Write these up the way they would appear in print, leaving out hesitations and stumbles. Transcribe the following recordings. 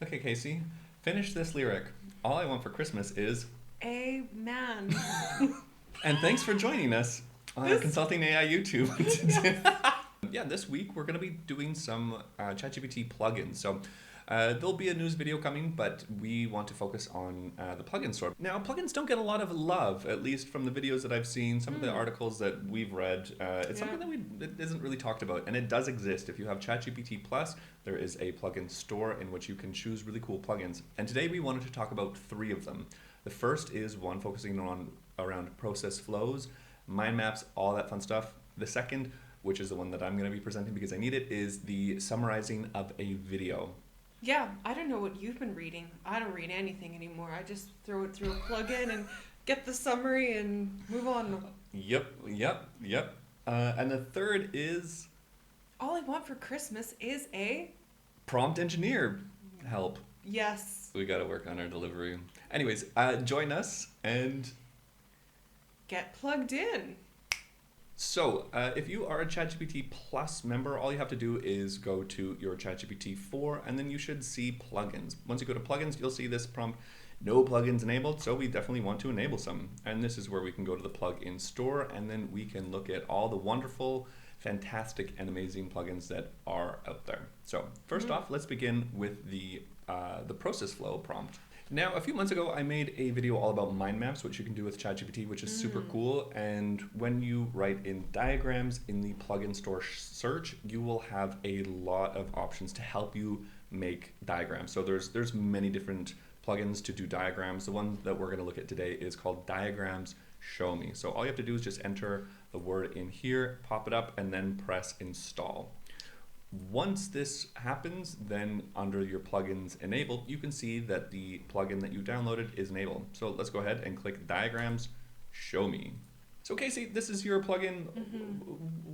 Okay, Kasey, finish this lyric. All I want for Christmas is. Amen. And thanks for joining us on This. Consulting AI YouTube. Yes. Yeah, this week we're going to be doing some ChatGPT plugins. So there'll be a news video coming, but we want to focus on the plugin store. Now, plugins don't get a lot of love, at least from the videos that I've seen, some of the articles that we've read. It's something that isn't really talked about, and it does exist. If you have ChatGPT Plus, there is a plugin store in which you can choose really cool plugins. And today we wanted to talk about 3 of them. The first is one focusing on around process flows, mind maps, all that fun stuff. The second, which is the one that I'm going to be presenting because I need it, is the summarizing of a video. Yeah, I don't know what you've been reading. I don't read anything anymore. I just throw it through a plugin and get the summary and move on. Yep. And the third is All I want for Christmas is a. prompt engineer help. Yes. We got to work on our delivery. Anyways, join us. And Get plugged in. so if you are a ChatGPT Plus member, all you have to do is go to your ChatGPT 4 and then you should see plugins. Once you go to plugins, you'll see this prompt, no plugins enabled, so we definitely want to enable some. And this is where we can go to the plugin store and then we can look at all the wonderful, fantastic, and amazing plugins that are out there. So first off, let's begin with the process flow prompt. Now, a few months ago, I made a video all about mind maps, which you can do with ChatGPT, which is super cool. And when you write in diagrams in the plugin store search, you will have a lot of options to help you make diagrams. So there's many different plugins to do diagrams. The one that we're going to look at today is called Diagrams Show Me. So all you have to do is just enter the word in here, pop it up, and then press install. Once this happens, then under your plugins enabled, you can see that the plugin that you downloaded is enabled. So let's go ahead and click Diagrams Show Me. So Kasey, this is your plugin.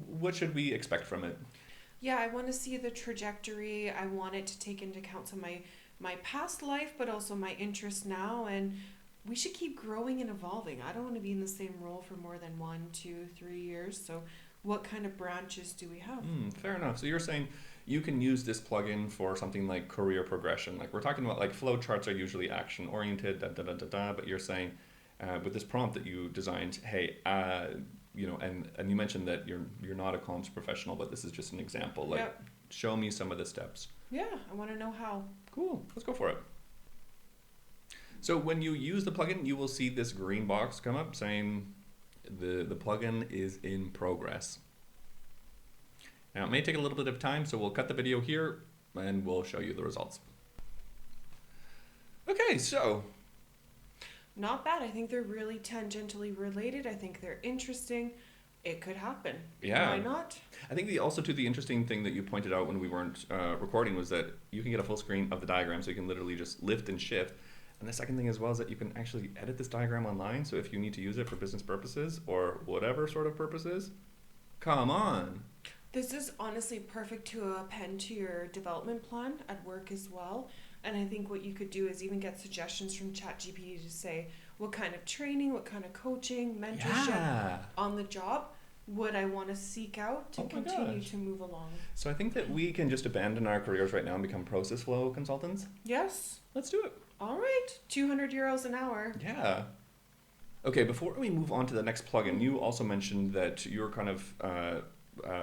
What should we expect from it? Yeah, I want to see the trajectory. I want it to take into account some of my past life, but also my interest now. And we should keep growing and evolving. I don't want to be in the same role for more than 1, 2, 3 years. So what kind of branches do we have? Fair enough. So you're saying you can use this plugin for something like career progression. Like we're talking about, like flow charts are usually action oriented, but you're saying with this prompt that you designed, hey, and you mentioned that you're not a comms professional, but this is just an example. Like, show me some of the steps. Yeah, I want to know how. Cool. Let's go for it. So when you use the plugin, you will see this green box come up saying the plugin is in progress. Now it may take a little bit of time, so we'll cut the video here and we'll show you the results. Okay, so. Not bad. I think they're really tangentially related. I think they're interesting. It could happen. Yeah. Why not? I think the interesting thing that you pointed out when we weren't recording was that you can get a full screen of the diagram, so you can literally just lift and shift. And the second thing as well is that you can actually edit this diagram online. So if you need to use it for business purposes or whatever sort of purposes, come on. This is honestly perfect to append to your development plan at work as well. And I think what you could do is even get suggestions from ChatGPT to say what kind of training, what kind of coaching, mentorship on the job would I want to seek out to continue to move along. So I think that we can just abandon our careers right now and become process flow consultants. Yes. Let's do it. All right. €200 an hour. Yeah. Okay, before we move on to the next plugin, you also mentioned that you're kind of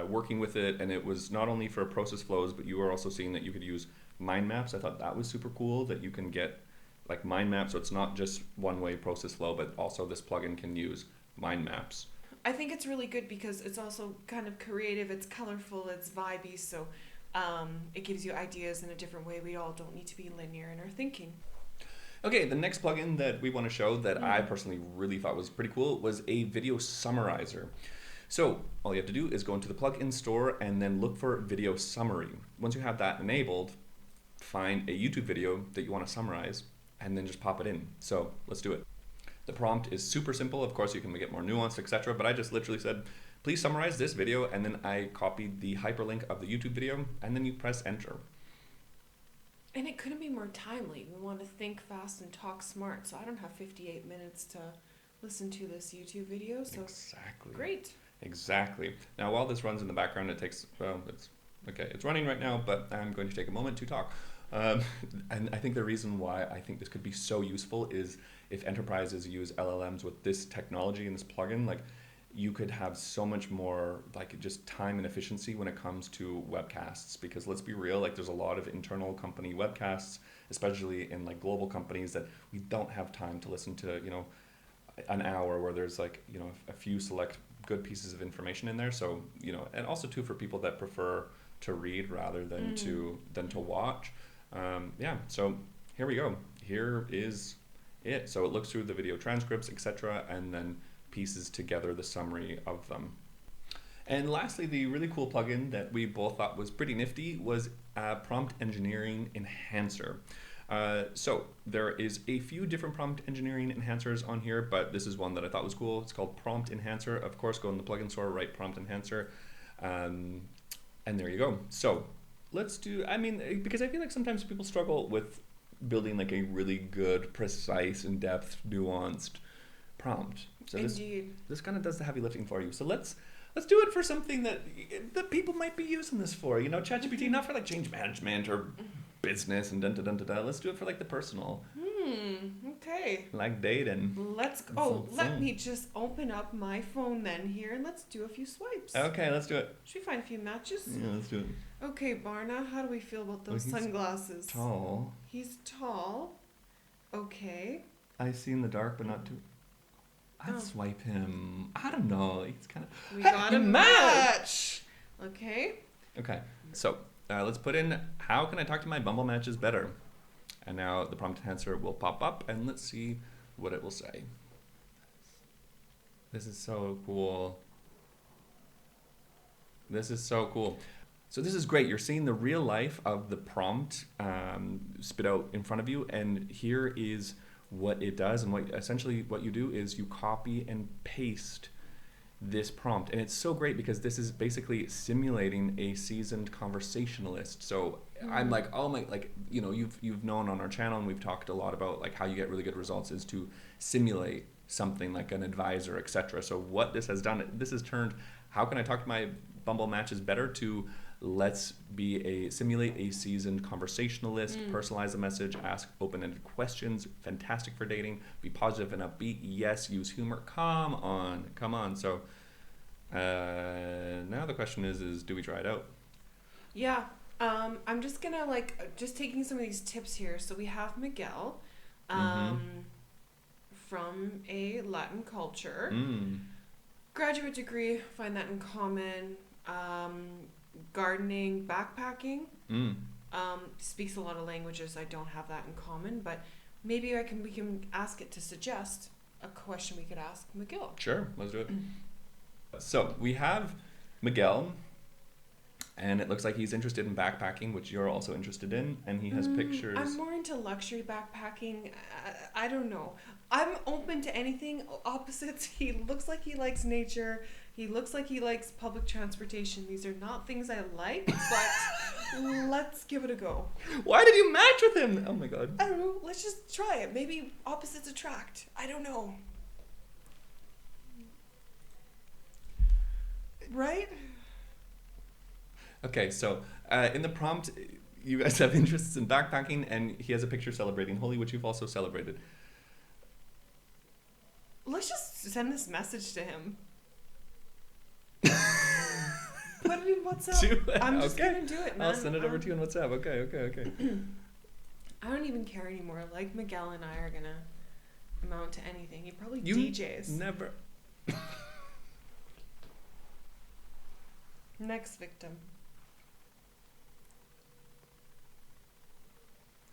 working with it, and it was not only for process flows, but you were also seeing that you could use mind maps. I thought that was super cool that you can get like mind maps, so it's not just one-way process flow, but also this plugin can use mind maps. I think it's really good because it's also kind of creative, it's colorful, it's vibey, so it gives you ideas in a different way. We all don't need to be linear in our thinking. Okay, the next plugin that we want to show that I personally really thought was pretty cool was a video summarizer. So all you have to do is go into the plugin store and then look for video summary. Once you have that enabled, find a YouTube video that you want to summarize and then just pop it in. So let's do it. The prompt is super simple. Of course, you can make it more nuanced, etc. But I just literally said, please summarize this video, and then I copied the hyperlink of the YouTube video, and then you press enter. And it couldn't be more timely. We want to think fast and talk smart, so I don't have 58 minutes to listen to this YouTube video. So exactly. Great. Exactly. Now, while this runs in the background, it takes, well, it's running right now, but I'm going to take a moment to talk. Um, and I think the reason why I think this could be so useful is if enterprises use LLMs with this technology and this plugin, like you could have so much more like just time and efficiency when it comes to webcasts. Because let's be real, like there's a lot of internal company webcasts, especially in like global companies, that we don't have time to listen to, you know, an hour where there's like, you know, a few select good pieces of information in there. So, you know, and also too for people that prefer to read rather than to watch. Yeah, so here we go. Here is it. So it looks through the video transcripts, etc., and then pieces together the summary of them. And lastly, the really cool plugin that we both thought was pretty nifty was Prompt Engineering Enhancer. So there is a few different prompt engineering enhancers on here, but this is one that I thought was cool. It's called Prompt Enhancer. Of course, go in the plugin store, write Prompt Enhancer, and there you go. So let's do, I mean, because I feel like sometimes people struggle with building like a really good, precise, in-depth, nuanced prompt. So this kind of does the heavy lifting for you. So let's do it for something that people might be using this for. You know, ChatGPT, not for like change management or business and da-da-da-da-da. Let's do it for like the personal. Okay. Like dating. Let's go. Oh, let me just open up my phone then here and let's do a few swipes. Okay, let's do it. Should we find a few matches? Yeah, let's do it. Okay, Barna, how do we feel about those sunglasses? Tall. He's tall. Okay. I see in the dark, but not too. I'd swipe him. I don't know. He's kind of. We got a match. Okay. Okay. So let's put in how can I talk to my Bumble matches better? And now the prompt enhancer will pop up, and let's see what it will say. This is so cool. This is so cool. So this is great. You're seeing the real life of the prompt spit out in front of you, and here is what it does. And what you do is you copy and paste this prompt, and it's so great because this is basically simulating a seasoned conversationalist. So I'm like, oh my, like, you know, you've known on our channel, and we've talked a lot about like how you get really good results is to simulate something like an advisor, etc. So what this has done, this has turned how can I talk to my Bumble matches better to let's simulate a seasoned conversationalist, personalize the message, ask open-ended questions, fantastic for dating, be positive and upbeat, yes, use humor, come on. So now the question is do we try it out? Yeah, I'm just gonna just taking some of these tips here. So we have Miguel from a Latin culture, graduate degree, find that in common, gardening, backpacking, speaks a lot of languages. I don't have that in common, but maybe we can ask it to suggest a question we could ask Miguel. Sure, let's do it. So we have Miguel, and it looks like he's interested in backpacking, which you're also interested in, and he has pictures. I'm more into luxury backpacking. I don't know. I'm open to anything. Opposites. He looks like he likes nature. He looks like he likes public transportation. These are not things I like, but let's give it a go. Why did you match with him? Oh my god. I don't know. Let's just try it. Maybe opposites attract. I don't know. Right? Okay, so in the prompt, you guys have interests in backpacking, and he has a picture celebrating Holi, which you've also celebrated. Let's just send this message to him. Put it in WhatsApp. I'm just gonna do it, man. I'll send it over to you on WhatsApp. Okay. I don't even care anymore. Like Miguel and I are gonna amount to anything. He probably DJs. Never. Next victim.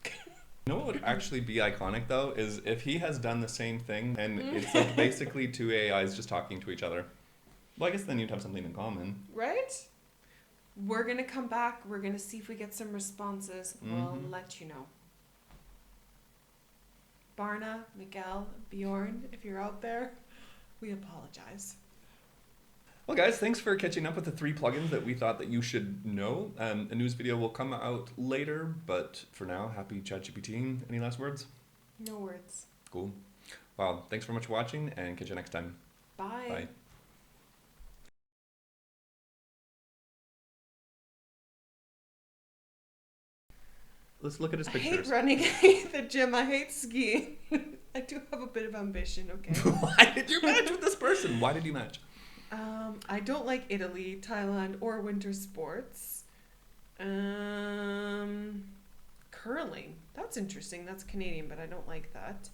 You know what would actually be iconic though is if he has done the same thing and it's like basically two AIs just talking to each other. Well, I guess then you'd have something in common. Right? We're going to come back. We're going to see if we get some responses. We'll let you know. Barna, Miguel, Bjorn, if you're out there, we apologize. Well, guys, thanks for catching up with the 3 plugins that we thought that you should know. A news video will come out later, but for now, happy ChatGPT. Any last words? No words. Cool. Well, thanks very much for watching, and catch you next time. Bye. Bye. Let's look at his I hate pictures. running. I hate the gym. I hate skiing. I do have a bit of ambition. Okay. Why did you match with this person? Why did you match? I don't like Italy, Thailand, or winter sports. Curling. That's interesting. That's Canadian, but I don't like that.